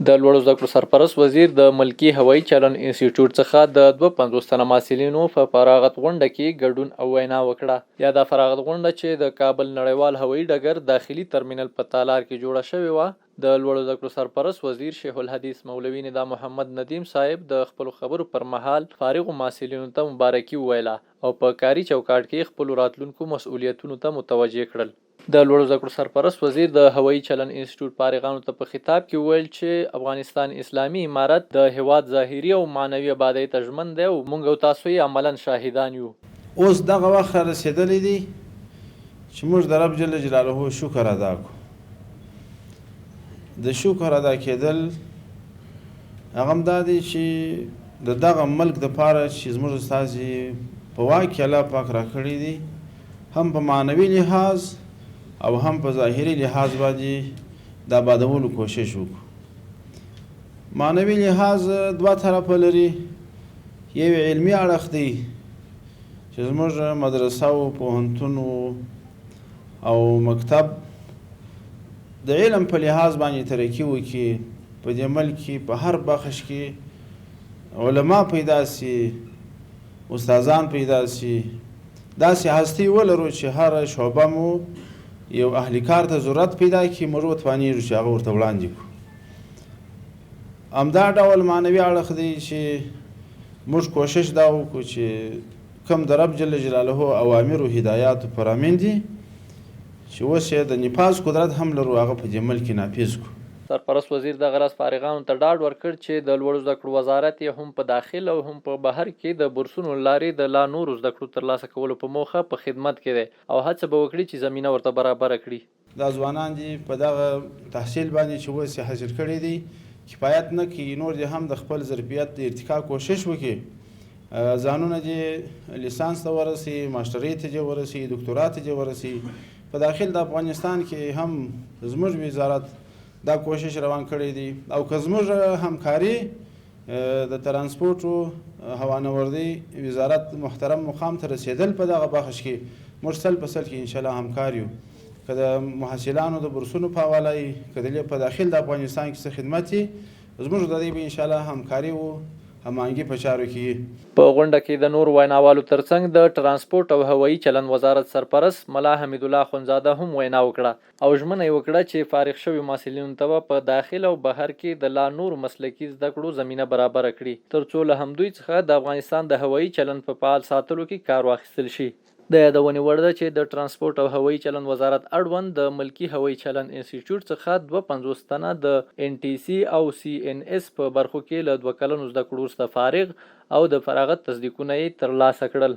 د لوړو زده کړو سرپرست وزیر د ملکي هوایي چلند انسټیټیوټ څخه د 250 تنه محصلینو په فراغت غونډه کې ګډون او وینا وکړه. یا د فراغت غونډه چې د کابل نړیوال هوایي ډګر داخلي ترمینل په تالار کې جوړه شوې وه، د لوړو زده کړو سرپرست وزیر شیخ الحدیث مولوي ندا محمد ندیم صاحب د خپلو خبرو پر مهال فارغو محصلینو ته مبارکي وویله او په کاري چوکاټ کې خپلو راتلونکو مسؤلیتونو ته متوجه کړل. د لوړو زده کړو سرپرست وزیر د هوایي چلند انسټیټیوټ فارغانو ته په خطاب کې وویل چې افغانستان اسلامي امارت د هیواد ظاهري او معنوي ابادۍ ته ژمن دی او موږ او تاسو یې عملاً شاهدان یو. اوس دغه وخت را رسېدلی دی چې موږ د رب جل جلاله شکر ادا کړو. د شکر ادا کېدل هغه هم دا دی چې د دغه ملک دپاره چې زموږ استازي په واک کې الله پاک راکړي دي، هم په معنوي لحاظ او هم په ظاهري لحاظ باندې د آبادولو کوشش وکړو. معنوي لحاظ دوه طرفه لري، یو علمي اړخ دی چې زموږ مدرسه او پوهنتون او مکتب د علم په لحاظ باندې ترقي وکړي، په دې ملک کې په هر بخش کې علما پیدا سي، استادان پیدا سي، داسې هستي ولرو چې هر شعبه مو یو اهلي کار ته ضرورت پیدا کړي، موږ وتوانېږو چې هغه ورته وړاندې کړو. همدا ډول معنوي اړخ دی چې موږ کوشش دا وکړو چې کوم د رب جل جلاله اوامر او هدایاتو پر امین دي چې اوس یې د نفاذ قدرت هم لرو، هغه په دې ملک کې نافذ کړو. سرپرست وزیر د غرض فارغانو ته ډاډ ورکړ چې د لوړو زده کړو وزارت یې هم په داخل او هم په بهر کې د بورسونو لارې د لا نورو زده کړو ترلاسه کولو په موخه په خدمت کې دی او هڅه به وکړي چې زمینه ورته برابره کړي. دا ځوانان دي په دغه تحصیل باندې چې اوس یې حاصل کړی دي کفایت نه کوي، نور دې هم د خپل ظرفیت د ارتقا کوشش وکړي، ځانونه دې لیسانس ته ورسي، ماسټرۍ ته دې ورسي، دکتورا ته دې ورسي. په داخل د افغانستان کې هم زموږ وزارت دا کوشش روان کړی دی او که زموږ همکاري د ترانسپورټ او هوانوردۍ وزارت محترم مقام ته رسېدل په دغه بخش کې موږ سل په سل کې انشاءالله همکار یو، که د محصلانو د بورسونو په حواله وي، که د په داخل د افغانستان کې څه خدمت وي، زموږ د دې به انشاءالله همکاري و هماهنګي په چارو کې. په غونډه کې د نور ویناوالو ترڅنګ د ترانسپورټ او هوایي چلند وزارت سرپرست ملا حمید الله خونزاده هم وینا وکړه او ژمنه یې وکړه چې فارغ شوي محصلینو ته په داخل او بهر کې د لا نور مسلکي زده کړو زمینه برابره کړي ترڅو له همدوی څخه د افغانستان د هوایي چلند په فعال ساتلو کې کار واخیستل شي. د یادونې وړ ده چې د ترانسپورټ او هوایي چلند وزارت اړوند د ملکي هوایي چلند انسټیټیوټ څخه 250 تنه د NTC او CNS په برخو کې له 2 کلونو زده کړو وروسته فارغ او د فراغت تصدیقونه یې ترلاسه کړل.